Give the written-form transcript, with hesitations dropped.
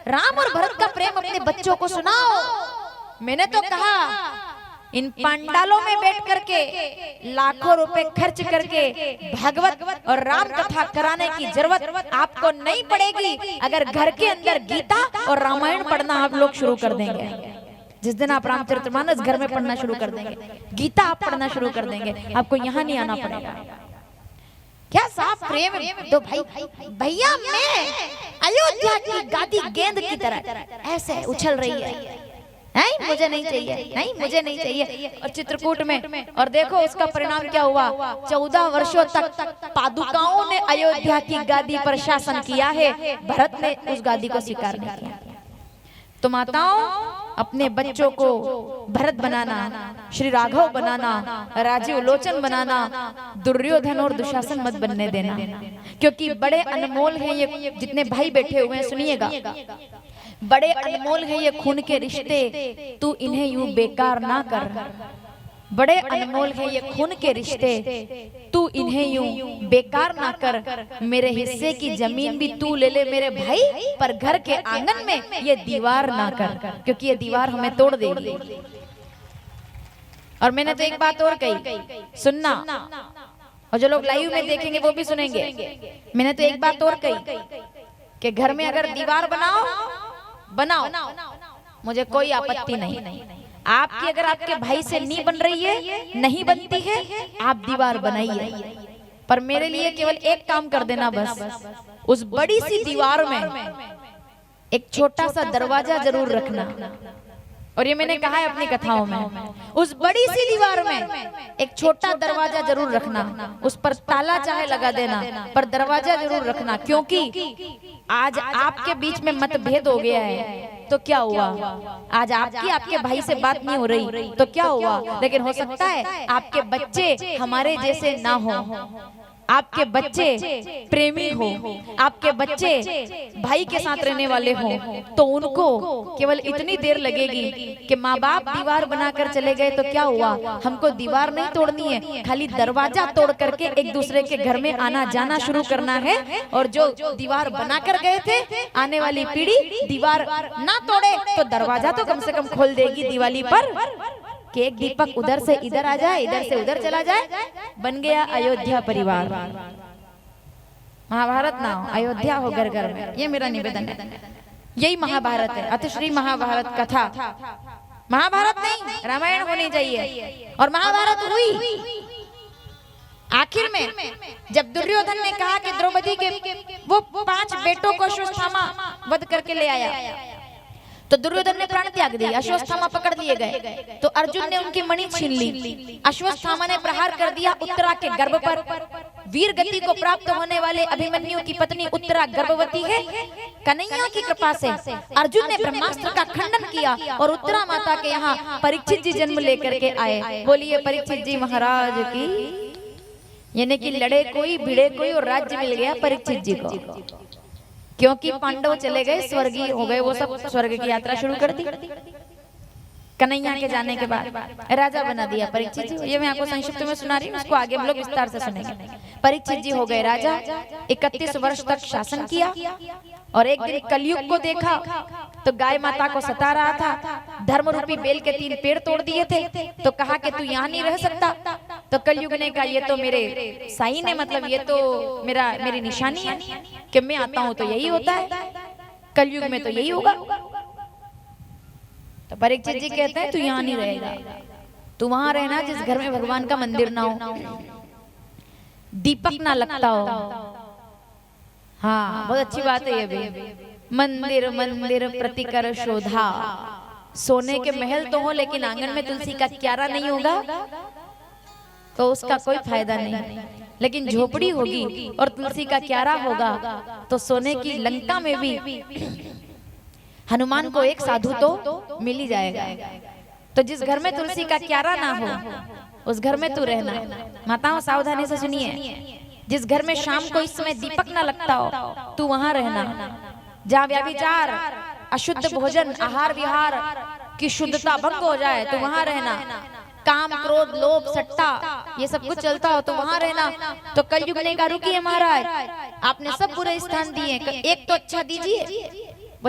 राम और भरत का प्रेम अपने बच्चों को सुनाओ। मैंने तो कहा इन पंडालों में बैठ करके लाखों रुपए खर्च करके भागवत और राम कथा कराने की जरूरत आपको नहीं पड़ेगी अगर घर के अंदर गीता और रामायण पढ़ना आप लोग शुरू कर देंगे। जिस दिन आप रामचरितमानस घर में पढ़ना शुरू कर देंगे, गीता आप पढ़ना शुरू कर देंगे, आपको यहाँ नहीं आना पड़ेगा। क्या साफ प्रेम दो भाई। भैया मैं अयोध्या की गादी गेंद की तरह ऐसे उछल रही है, नहीं मुझे नहीं चाहिए, नहीं मुझे नहीं चाहिए। और चित्रकूट में और देखो उसका परिणाम क्या हुआ। 14 वर्षों तक पादुकाओं ने अयोध्या की गादी पर शासन किया है, भरत ने उस गादी को स्वीकार नहीं किया। तो माताओं अपने बच्चों को भरत बनाना, श्री राघव बनाना, राजीव लोचन बनाना, दुर्योधन और दुशासन मत बनने देना, क्योंकि बड़े अनमोल हैं ये जितने भाई बैठे हुए हैं। सुनिएगा, बड़े अनमोल है ये खून के रिश्ते, तू इन्हें यूं बेकार ना कर। बड़े अनमोल है ये खून के रिश्ते, तू इन्हें यूं बेकार ना कर। मेरे हिस्से की जमीन भी तू ले ले मेरे भाई, पर घर के आंगन में ये दीवार ना कर, क्योंकि ये दीवार हमें तोड़ देगी। और मैंने तो एक बात और कही, सुनना, और जो लोग लाइव में देखेंगे वो भी सुनेंगे। मैंने तो एक बात और कही कि घर में अगर दीवार बनाओ, मुझे कोई आपत्ति नहीं। आपकी अगर आपके भाई से नहीं बन रही है, नहीं बनती है, आप दीवार बनाइए, पर मेरे लिए केवल एक काम कर देना बस। उस बड़ी सी दीवार में एक छोटा सा दरवाजा जरूर रखना। और ये मैंने कहा है अपनी कथाओं में, उस बड़ी सी दीवार में एक छोटा दरवाजा जरूर रखना। उस पर ताला चाहे लगा देना, पर दरवाजा जरूर रखना। क्योंकि आज आपके बीच में मतभेद हो गया है, तो क्या हुआ? आज आपके भाई से बात नहीं हो रही, तो क्या हुआ? लेकिन हो सकता है आपके बच्चे हमारे जैसे ना हो, आपके बच्चे प्रेमी हो, आपके बच्चे भाई के साथ रहने वाले हो, तो उनको केवल इतनी देर लगेगी कि माँ बाप दीवार बनाकर चले गए तो क्या हुआ। हमको दीवार नहीं तोड़नी है, खाली दरवाजा तोड़ करके एक दूसरे के घर में आना जाना शुरू करना है। और जो दीवार बनाकर गए थे, आने वाली पीढ़ी दीवार ना तोड़े तो दरवाजा तो कम से कम खोल देगी दिवाली पर, कि एक दीपक उधर से इधर आ जाए, इधर से उधर चला जाए। बन गया अयोध्या परिवार। महाभारत ना हो, अयोध्या हो घर घर में, ये मेरा निवेदन है। यही महाभारत है, अतिश्री महाभारत कथा। महाभारत नहीं, रामायण होनी चाहिए। और महाभारत हुई आखिर में जब दुर्योधन ने कहा कि द्रौपदी के वो 5 बेटों को अश्वत्थामा वध करके ले आया, तो दुर्योधन ने प्राण त्याग दिया, अश्वत्थामा पकड़ लिए गए। तो अर्जुन ने उनकी मणि छीन ली। अश्वत्थामा ने प्रहार कर दिया उत्तरा के गर्भ पर। वीर गति को प्राप्त होने वाले अभिमन्यु की पत्नी उत्तरा गर्भवती है। कन्हैया की कृपा से अर्जुन ने ब्रह्मास्त्र का खंडन किया और उत्तरा माता के यहाँ परीक्षित जी जन्म लेकर के आए। बोलिए परीक्षित जी महाराज की। यानी कि लड़े कोई, भिड़े कोई और राज्य मिल गया परीक्षित जी को, क्योंकि पांडव चले गए, स्वर्गीय हो गए, वो सब स्वर्ग की यात्रा शुरू कर दी। कन्हैया के जाने के बाद राजा बना दिया परीक्षित जी। ये मैं आपको संक्षिप्त में सुना रही हूँ, उसको आगे हम लोग विस्तार से सुनेंगे। परीक्षित जी हो गए राजा, 31 वर्ष तक शासन किया। और एक दिन कलयुग को देखा तो गाय माता को सता रहा था। धर्म रूपी बेल के 3 पेड़ तोड़ दिए थे, तो कहा कि तू यहाँ नहीं रह सकता। तो कलयुग ने कहा ये तो मेरे साई ने, मतलब ये तो मेरी निशानी है कि मैं आता हूँ तो यही होता है, कलयुग में तो यही होगा। तो परीक्षित जी कहते हैं तू यहाँ नहीं रहेगा, तू वहां रहना जिस घर में भगवान का मंदिर ना हो, दीपक ना लगता हो। हाँ, बहुत अच्छी बात है ये भी। मंदिर मंदिर प्रतिकर शोधा, सोने के महल तो हो लेकिन आंगन में तुलसी का क्यारा नहीं होगा तो उसका कोई फायदा नहीं। लेकिन झोपड़ी होगी और तुलसी का क्यारा होगा तो सोने की लंका में भी हनुमान को एक साधु तो मिल ही जाएगा। तो जिस घर में तुलसी का क्यारा ना हो उस घर में तू रहना। माताओं सावधानी से सुनिए, जिस घर में शाम को इस समय दीपक ना लगता हो तू वहां रहना। जहाँ व्यभिचार, अशुद्ध भोजन, आहार विहार की शुद्धता भंग हो जाए तो वहां रहना। काम, क्रोध, लोभ, सट्टा ये सब कुछ चलता हो तो वहां रहना। तो कलयुग ने कहा रुकिए महाराज, आपने सब बुरे स्थान दिए, एक तो अच्छा दीजिए।